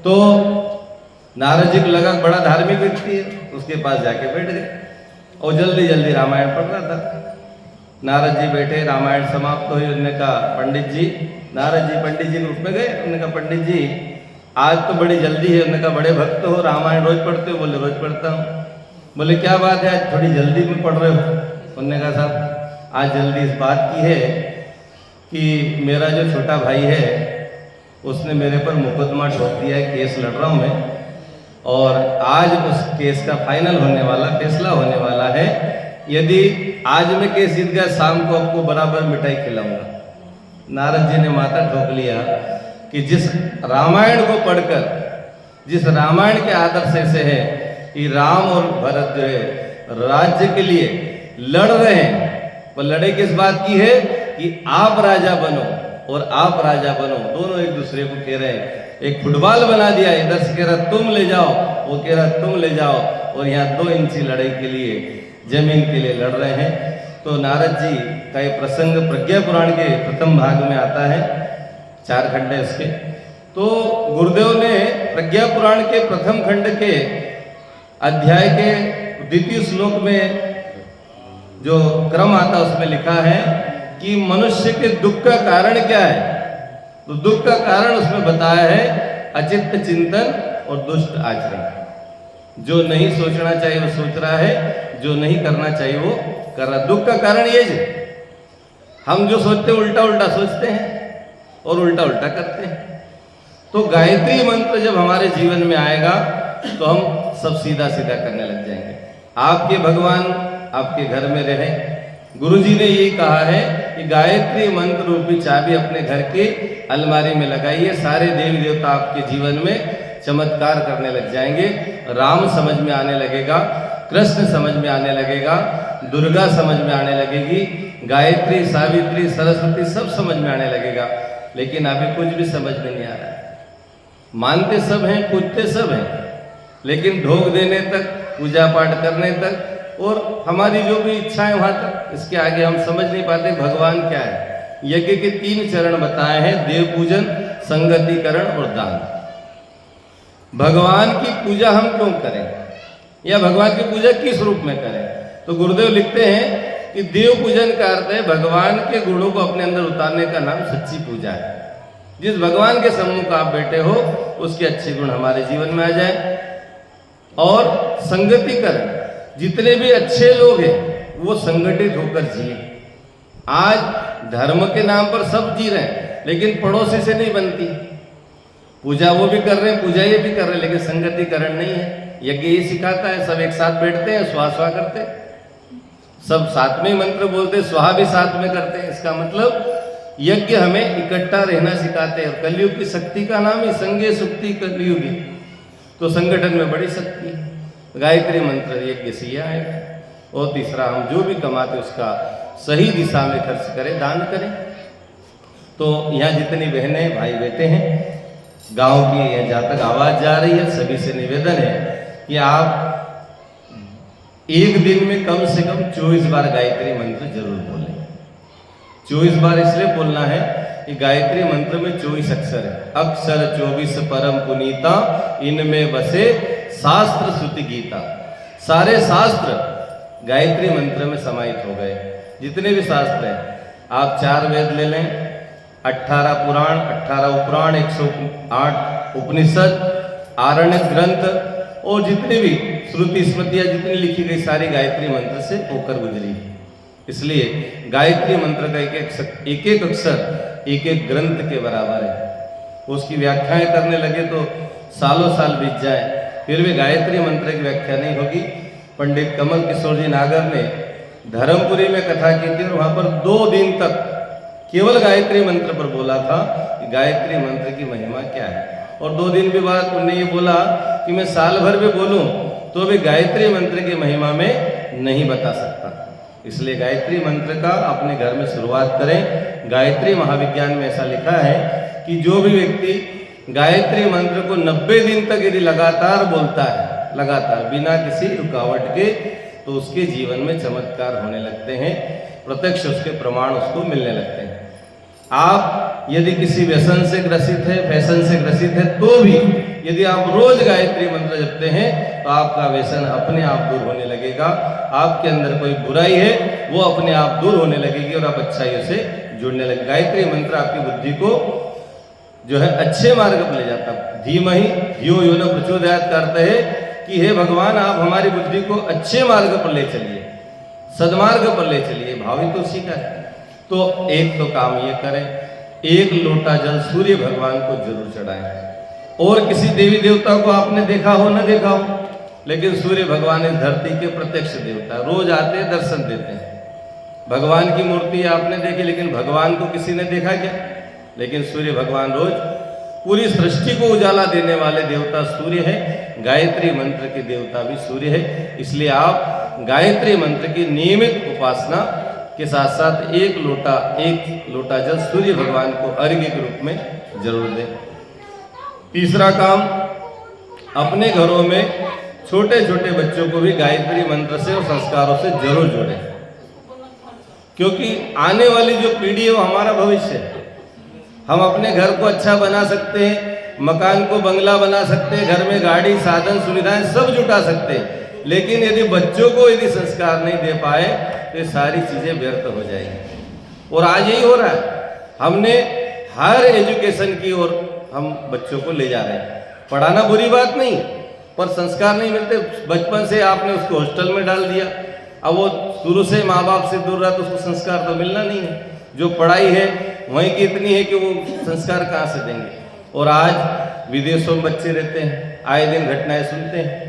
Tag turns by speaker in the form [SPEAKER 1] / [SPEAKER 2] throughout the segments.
[SPEAKER 1] तो नारद जी को लगा बड़ा धार्मिक व्यक्ति है, उसके पास जाके बैठ गए और जल्दी जल्दी रामायण पढ़ रहा था। नारद जी बैठे, रामायण समाप्त हुई। उन्होंने कहा पंडित जी, नारद जी पंडित जी के रूप में गए। उन्होंने कहा पंडित जी आज तो बड़ी जल्दी है। उन्होंने कहा बड़े भक्त हो, रामायण रोज पढ़ते हो? बोले रोज पढ़ता हूँ। बोले क्या बात है आज थोड़ी जल्दी में पढ़ रहे हो? उन्होंने कहा साहब आज जल्दी इस बात की है कि मेरा जो छोटा भाई है उसने मेरे पर मुकदमा ठोक दिया है, केस लड़ रहा हूँ मैं, और आज उस केस का फाइनल होने वाला, फैसला होने वाला है। यदि आज मैं केस जीत गया, शाम को आपको बराबर मिठाई खिलाऊंगा। नारद जी ने माथा ठोक लिया कि जिस रामायण को पढ़कर, जिस रामायण के आदर्श से है कि राम और भरत जो है राज्य के लिए लड़ रहे हैं, वो लड़ाई किस बात की है कि आप राजा बनो और आप राजा बनो, दोनों एक दूसरे को कह रहे हैं। एक फुटबॉल बना दिया, इधर से कह रहा तुम ले जाओ, वो कह रहा तुम ले जाओ, और यहाँ 2 इंची लड़ाई के लिए, जमीन के लिए लड़ रहे हैं। तो नारद जी का ये प्रसंग प्रज्ञा पुराण के प्रथम भाग में आता है, 4 खंड है इसके। तो गुरुदेव ने प्रज्ञा पुराण के प्रथम खंड के अध्याय के द्वितीय श्लोक में जो क्रम आता उसमें लिखा है कि मनुष्य के दुख का कारण क्या है। तो दुख का कारण उसमें बताया है अचित्त चिंतन और दुष्ट आचरण। जो नहीं सोचना चाहिए वो सोच रहा है, जो नहीं करना चाहिए वो कर रहा। दुख का कारण ये है हम जो सोचते हैं उल्टा उल्टा सोचते हैं और उल्टा उल्टा करते हैं। तो गायत्री मंत्र जब हमारे जीवन में आएगा तो हम सब सीधा सीधा करने लग जाएंगे। आपके भगवान आपके घर में रहे। गुरुजी ने यही कहा है कि गायत्री मंत्र रूपी चाबी अपने घर की अलमारी में लगाइए, सारे देवी देवता आपके जीवन में चमत्कार करने लग जाएंगे। राम समझ में आने लगेगा, कृष्ण समझ में आने लगेगा, दुर्गा समझ में आने लगेगी, गायत्री, सावित्री, सरस्वती सब समझ में आने लगेगा। लेकिन अभी कुछ भी समझ में नहीं आ रहा है। मानते सब हैं, पूजते सब हैं, लेकिन ढोक देने तक, पूजा पाठ करने तक और हमारी जो भी इच्छाएं वहां तक, इसके आगे हम समझ नहीं पाते भगवान क्या है। यज्ञ के 3 चरण बताए हैं, देव पूजन, संगतिकरण और दान। भगवान की पूजा हम क्यों करें या भगवान की पूजा किस रूप में करें? तो गुरुदेव लिखते हैं कि देव पूजन का अर्थ है भगवान के गुणों को अपने अंदर उतारने का नाम सच्ची पूजा है। जिस भगवान के सम्मुख आप बैठे हो उसके अच्छे गुण हमारे जीवन में आ जाए। और संगतिकरण, जितने भी अच्छे लोग हैं वो संगठित होकर जिए। आज धर्म के नाम पर सब जी रहे हैं, लेकिन पड़ोसी से नहीं बनती। पूजा वो भी कर रहे हैं, पूजा ये भी कर रहे हैं, लेकिन संगतिकरण नहीं है। यज्ञ ये सिखाता है, सब एक साथ बैठते हैं, स्वाहा स्वाहा करते हैं, सब साथ में मंत्र बोलते हैं, स्वाहा भी साथ में करते हैं। इसका मतलब यज्ञ हमें इकट्ठा रहना सिखाते हैं। और कलयुग की शक्ति का नाम ही संगे सुक्ति कलयुगी। तो संगठन में बड़ी शक्ति। गायत्री मंत्र यज्ञ से यह आएगा। और तीसरा, हम जो भी कमाते उसका सही दिशा में खर्च करें, दान करें। तो यहाँ जितनी बहनें भाई बैठे हैं, गांव की यहाँ जहाँ तक आवाज़ जा रही है, सभी से निवेदन है कि आप एक दिन में कम से कम 24 बार गायत्री मंत्र जरूर बोलें। 24 बार इसलिए बोलना है कि गायत्री मंत्र में 24 अक्षर है। अक्षर 24 परम पुनीता, इनमें बसे शास्त्र श्रुति गीता। सारे शास्त्र गायत्री मंत्र में समाहित हो गए। जितने भी शास्त्र हैं, आप 4 वेद ले लें, 18 पुराण, 18 उपपुराण, 108 उपनिषद, आरण्यक ग्रंथ और जितने भी श्रुति स्मृतियाँ जितनी लिखी गई सारी गायत्री मंत्र से होकर गुजरी। इसलिए गायत्री मंत्र का एक एक अक्षर एक एक ग्रंथ के बराबर है। उसकी व्याख्याएं करने लगे तो सालों साल बीत जाए, फिर भी गायत्री मंत्र की व्याख्या नहीं होगी। पंडित कमल किशोर जी नागर ने धर्मपुरी में कथा की थी और वहाँ पर 2 दिन तक केवल गायत्री मंत्र पर बोला था कि गायत्री मंत्र की महिमा क्या है। और 2 दिन के बाद उन्होंने ये बोला कि मैं साल भर भी बोलूं तो भी गायत्री मंत्र की महिमा में नहीं बता सकता। इसलिए गायत्री मंत्र का अपने घर में शुरुआत करें। गायत्री महाविज्ञान में ऐसा लिखा है कि जो भी व्यक्ति गायत्री मंत्र को 90 दिन तक यदि लगातार बोलता है, लगातार बिना किसी रुकावट के, तो उसके जीवन में चमत्कार होने लगते हैं, प्रत्यक्ष उसके प्रमाण उसको मिलने लगते हैं। आप यदि किसी व्यसन से ग्रसित है, फैशन से ग्रसित है, तो भी यदि आप रोज गायत्री मंत्र जपते हैं तो आपका व्यसन अपने आप दूर होने लगेगा। आपके अंदर कोई बुराई है वो अपने आप दूर होने लगेगी और आप अच्छाइयों से जुड़ने लगे। गायत्री मंत्र आपकी बुद्धि को जो है अच्छे मार्ग पर ले जाता है। धीमहि धियो यो न प्रचोदयात् करते हैं कि हे भगवान आप हमारी बुद्धि को अच्छे मार्ग पर ले चलिए, सदमार्ग पर ले चलिए। भावी तो उसी का है। तो एक तो काम ये करें, एक लोटा जल सूर्य भगवान को जरूर चढ़ाएं। और किसी देवी देवता को आपने देखा हो न देखा हो, लेकिन सूर्य भगवान इस धरती के प्रत्यक्ष देवता, रोज आते हैं, दर्शन देते हैं। भगवान की मूर्ति आपने देखी, लेकिन भगवान को किसी ने देखा क्या? लेकिन सूर्य भगवान रोज पूरी सृष्टि को उजाला देने वाले देवता सूर्य है। गायत्री मंत्र के देवता भी सूर्य है। इसलिए आप गायत्री मंत्र की नियमित उपासना के साथ साथ एक लोटा जल सूर्य भगवान को अर्घ्य के रूप में जरूर दें। तीसरा काम, अपने घरों में छोटे छोटे बच्चों को भी गायत्री मंत्र से और संस्कारों से जरूर जोड़ें, क्योंकि आने वाली जो पीढ़ी है वो हमारा भविष्य है। हम अपने घर को अच्छा बना सकते हैं, मकान को बंगला बना सकते हैं, घर में गाड़ी साधन सुविधाएं सब जुटा सकते हैं, लेकिन यदि बच्चों को यदि संस्कार नहीं दे पाए तो ये सारी चीजें व्यर्थ हो जाएंगी। और आज यही हो रहा है। हमने हायर एजुकेशन की ओर हम बच्चों को ले जा रहे हैं। पढ़ाना बुरी बात नहीं, पर संस्कार नहीं मिलते। बचपन से आपने उसको हॉस्टल में डाल दिया, अब वो शुरू से माँ बाप से दूर रहा तो उसको संस्कार तो मिलना नहीं है। जो पढ़ाई है वहीं की इतनी है कि वो संस्कार कहाँ से देंगे। और आज विदेशों में बच्चे रहते हैं, आए दिन घटनाएं सुनते हैं।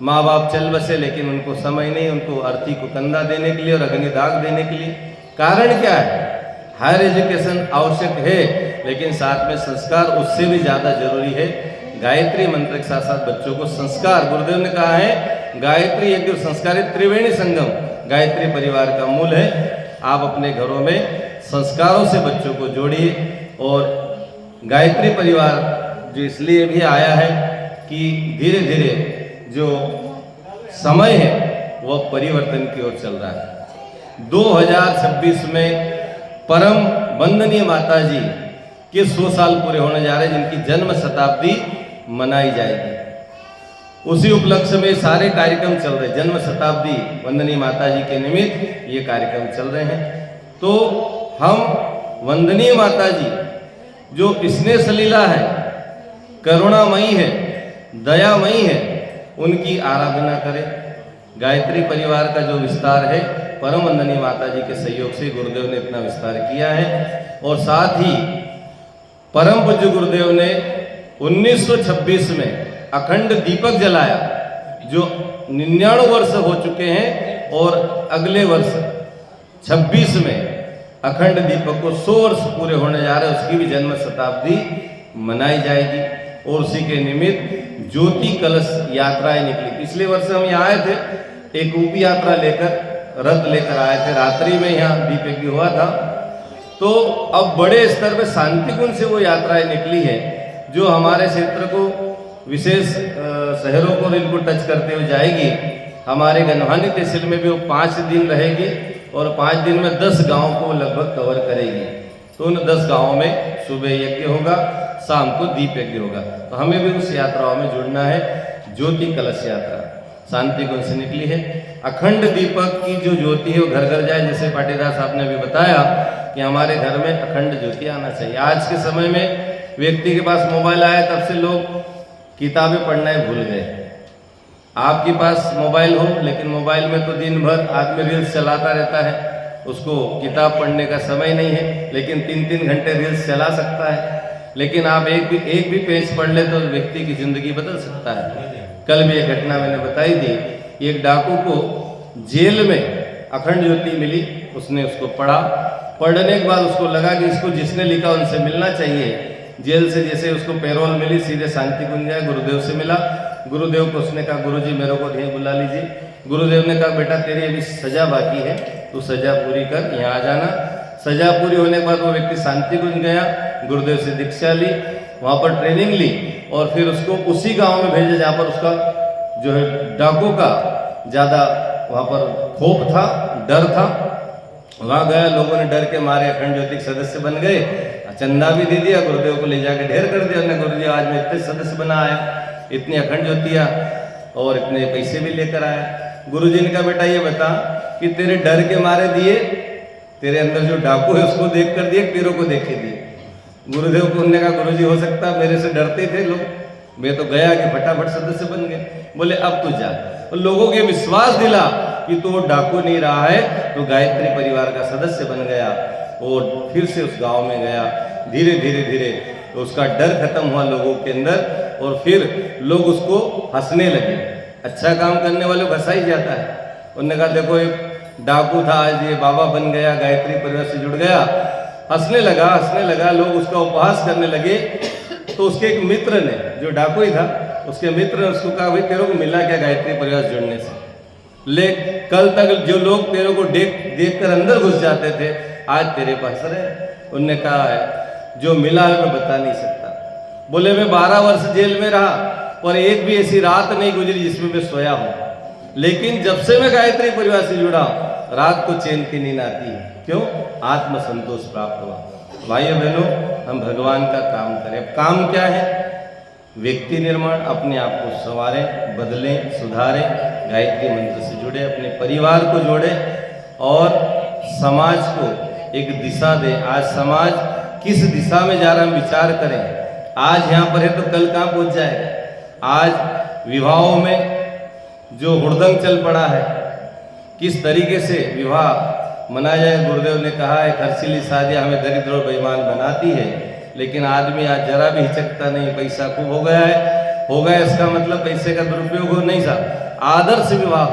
[SPEAKER 1] माँ बाप चल बसे, लेकिन उनको समय नहीं उनको अर्थी को कंधा देने के लिए और अग्निदाग देने के लिए। कारण क्या है? हायर एजुकेशन आवश्यक है, लेकिन साथ में संस्कार उससे भी ज़्यादा जरूरी है। गायत्री मंत्र के साथ साथ बच्चों को संस्कार, गुरुदेव ने कहा है गायत्री यज्ञ संस्कारित त्रिवेणी संगम, गायत्री परिवार का मूल है। आप अपने घरों में संस्कारों से बच्चों को जोड़िए। और गायत्री परिवार जो इसलिए भी आया है कि धीरे धीरे जो समय है वह परिवर्तन की ओर चल रहा है। 2026 में परम वंदनीय माता जी के 100 साल पूरे होने जा रहे हैं, जिनकी जन्म शताब्दी मनाई जाएगी। उसी उपलक्ष्य में सारे कार्यक्रम चल रहे। जन्म शताब्दी वंदनीय माता जी के निमित्त ये कार्यक्रम चल रहे हैं। तो हम वंदनीय माता जी जो स्नेह सलीला है, करुणामयी है, दयामयी है, उनकी आराधना करें। गायत्री परिवार का जो विस्तार है परम वंदनीय माता जी के सहयोग से गुरुदेव ने इतना विस्तार किया है। और साथ ही परम पूज्य गुरुदेव ने 1926 में अखंड दीपक जलाया, जो 99 वर्ष हो चुके हैं। और अगले वर्ष 26 में अखंड दीपक को 100 वर्ष पूरे होने जा रहे हैं, उसकी भी जन्म शताब्दी मनाई जाएगी। और उसी के निमित्त ज्योति कलश यात्राएं निकली। पिछले वर्ष हम यहाँ आए थे, एक ऊपी यात्रा लेकर, रथ लेकर आए थे, रात्रि में यहाँ दीप यज्ञ हुआ था। तो अब बड़े स्तर पे शांति कुंज से वो यात्राएं निकली है, जो हमारे क्षेत्र को विशेष शहरों को इनको टच करते हुए जाएगी। हमारे गन्हानी तहसील में भी वो 5 दिन रहेगी और 5 दिन में 10 गाँव को लगभग कवर करेगी। तो उन 10 गाँवों में सुबह यज्ञ होगा, शाम को दीप यज्ञ होगा। तो हमें भी उस यात्राओं में जुड़ना है। ज्योति कलश यात्रा शांति कुंज से निकली है। अखंड दीपक की जो ज्योति है वो घर घर जाए, जैसे पाटीदार साहब ने भी बताया कि हमारे घर में अखंड ज्योति आना चाहिए। आज के समय में व्यक्ति के पास मोबाइल आया तब से लोग किताबें पढ़ना ही भूल गए। आपके पास मोबाइल हो, लेकिन मोबाइल में तो दिन भर आदमी रील्स चलाता रहता है, उसको किताब पढ़ने का समय नहीं है। लेकिन 3-3 घंटे रील्स चला सकता है। लेकिन आप एक भी पेज पढ़ ले तो व्यक्ति की जिंदगी बदल सकता है। कल भी एक घटना मैंने बताई थी, एक डाकू को जेल में अखंड ज्योति मिली, उसने उसको पढ़ा। पढ़ने के बाद उसको लगा कि इसको जिसने लिखा उनसे मिलना चाहिए। जेल से जैसे उसको पैरोल मिली, सीधे शांति कुंज गया, गुरुदेव से मिला। गुरुदेव को उसने कहा, गुरुजी मेरे को यहीं बुला लीजिए। गुरुदेव ने कहा, बेटा तेरी अभी सजा बाकी है, तू सजा पूरी कर, यहाँ आ जाना। सजा पूरी होने के बाद वो व्यक्ति शांति कुंज गया, गुरुदेव से दीक्षा ली, वहाँ पर ट्रेनिंग ली और फिर उसको उसी गांव में भेजा जहाँ पर उसका जो है डाकू का ज़्यादा वहाँ पर खौफ था, डर था। वहाँ गया, लोगों ने डर के मारे अखंड ज्योति के सदस्य बन गए, चंदा भी दे दिया, गुरुदेव को ले जाके ढेर कर दिया। उन्होंने गुरुजी आज मैं इतने सदस्य बना आया, इतनी अखंड ज्योतियाँ और इतने पैसे भी लेकर आया। गुरुजी ने कहा बेटा ये बता कि तेरे डर के मारे दिए, तेरे अंदर जो डाकू है उसको देख कर दिए, तेरों को देख के दिए। गुरुदेव को उन्होंने कहा गुरुजी हो सकता है मेरे से डरते थे लोग, मैं तो गया कि फटाफट सदस्य बन गए। बोले अब तू जा, और लोगों के विश्वास दिला कि तू वो डाकू नहीं रहा है, तो गायत्री परिवार का सदस्य बन गया और फिर से उस गांव में गया। धीरे धीरे धीरे तो उसका डर खत्म हुआ लोगों के अंदर, और फिर लोग उसको हंसने लगे। अच्छा काम करने वालों को हंसा ही जाता है। उन्होंने कहा देखो एक डाकू था, आज ये बाबा बन गया, गायत्री परिवार से जुड़ गया। हंसने लगा, लोग उसका उपहास करने लगे। तो उसके एक मित्र ने, जो डाकू ही था, उसके मित्र ने उसको कहा भाई तेरे को मिला क्या गायत्री परिवार से जुड़ने से? ले कल तक जो लोग तेरे को देख कर अंदर घुस जाते थे, आज तेरे पास रहे। उनने कहा है जो मिला है मैं बता नहीं सकता। बोले मैं 12 वर्ष जेल में रहा और एक भी ऐसी रात नहीं गुजरी जिसमें मैं सोया हूं, लेकिन जब से मैं गायत्री परिवार से जुड़ा रात को चैन की नींद आती है। क्यों? आत्म संतोष प्राप्त हुआ। भाइयों बहनों, हम भगवान का काम करें। अब काम क्या है? व्यक्ति निर्माण, अपने आप को संवारें, बदलें, सुधारें, गायत्री मंत्र से जुड़े, अपने परिवार को जोड़े और समाज को एक दिशा दें। आज समाज किस दिशा में जा रहा है हम विचार करें। आज यहाँ पर है तो कल कहाँ पहुँच जाएगा। आज विवाहों में जो हुड़दंग चल पड़ा है, किस तरीके से विवाह मनाया जाए। गुरुदेव ने कहा है खर्चीली शादी हमें दरिद्र और बेईमान बनाती है, लेकिन आदमी आज जरा भी हिचकता नहीं। पैसा खूब हो गया इसका मतलब पैसे का दुरुपयोग हो नहीं सा। आदर्श विवाह,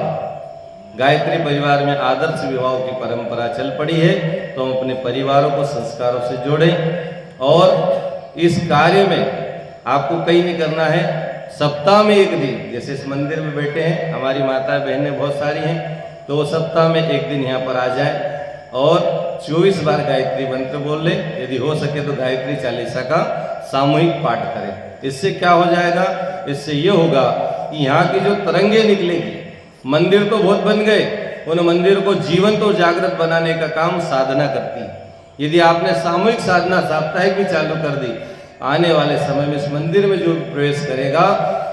[SPEAKER 1] गायत्री परिवार में आदर्श विवाह की परंपरा चल पड़ी है, तो हम अपने परिवारों को संस्कारों से जोड़ें। और इस कार्य में आपको कहीं नहीं करना है, सप्ताह में एक दिन, जैसे इस मंदिर में बैठे हैं हमारी माता बहनें बहुत सारी हैं, तो वो सप्ताह में एक दिन यहाँ पर आ जाए और 24 बार गायत्री मंत्र बोल ले। यदि हो सके तो गायत्री चालीसा का सामूहिक पाठ करें। इससे क्या हो जाएगा? इससे ये होगा कि यहाँ की जो तरंगे निकलेगी, मंदिर तो बहुत बन गए, उन मंदिर को जीवंत और जागृत बनाने का काम साधना करती है। यदि आपने सामूहिक साधना साप्ताहिक भी चालू कर दी, आने वाले समय में इस मंदिर में जो प्रवेश करेगा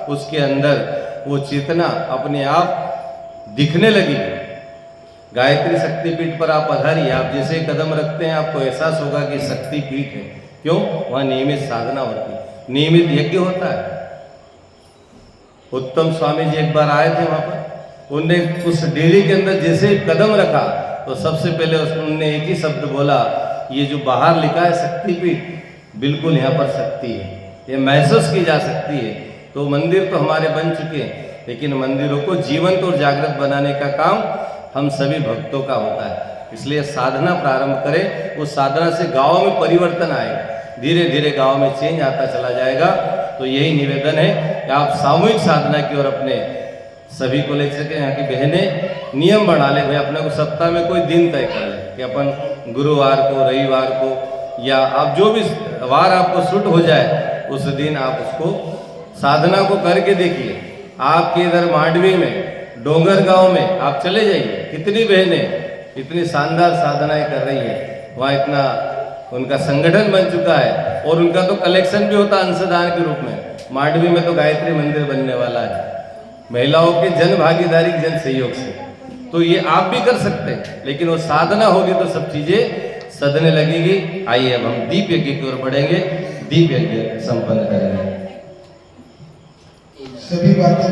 [SPEAKER 1] उसके अंदर वो चेतना अपने आप दिखने लगेगी। गायत्री शक्तिपीठ पर आप पधारिए, आप जैसे कदम रखते हैं आपको एहसास होगा कि शक्तिपीठ है। क्यों? वहाँ नियमित साधना होती है, नियमित यज्ञ होता है। उत्तम स्वामी जी एक बार आए थे वहाँ पर, उनने उस डेरी के अंदर जैसे कदम रखा तो सबसे पहले उन्होंने एक ही शब्द बोला, ये जो बाहर लिखा है शक्तिपीठ, बिल्कुल यहाँ पर शक्ति है, ये महसूस की जा सकती है। तो मंदिर तो हमारे बन चुके हैं, लेकिन मंदिरों को जीवंत और जागृत बनाने का काम हम सभी भक्तों का होता है। इसलिए साधना प्रारंभ करें, उस साधना से गाँव में परिवर्तन आएगा, धीरे धीरे गाँव में चेंज आता चला जाएगा। तो यही निवेदन है कि आप सामूहिक साधना की ओर अपने सभी को ले सके। यहाँ की बहनें नियम बना ले, भाई अपने को सप्ताह में कोई दिन तय कर ले कि अपन गुरुवार को, रविवार को, या आप जो भी वार आपको सूट हो जाए उस दिन आप उसको साधना को करके देखिए। आपके इधर मांडवी में, डोंगर गांव में आप चले जाइए, कितनी बहनें इतनी शानदार साधनाएं कर रही हैं। वहाँ इतना उनका संगठन बन चुका है और उनका तो कलेक्शन भी होता है अंशदान के रूप में। मांडवी में तो गायत्री मंदिर बनने वाला है महिलाओं के जन भागीदारी, जन सहयोग से। तो ये आप भी कर सकते हैं, लेकिन वो साधना होगी तो सब चीजें सधने लगेगी। आइए अब हम दीप यज्ञ की ओर बढ़ेंगे, दीप यज्ञ संपन्न करेंगे।
[SPEAKER 2] सभी बातें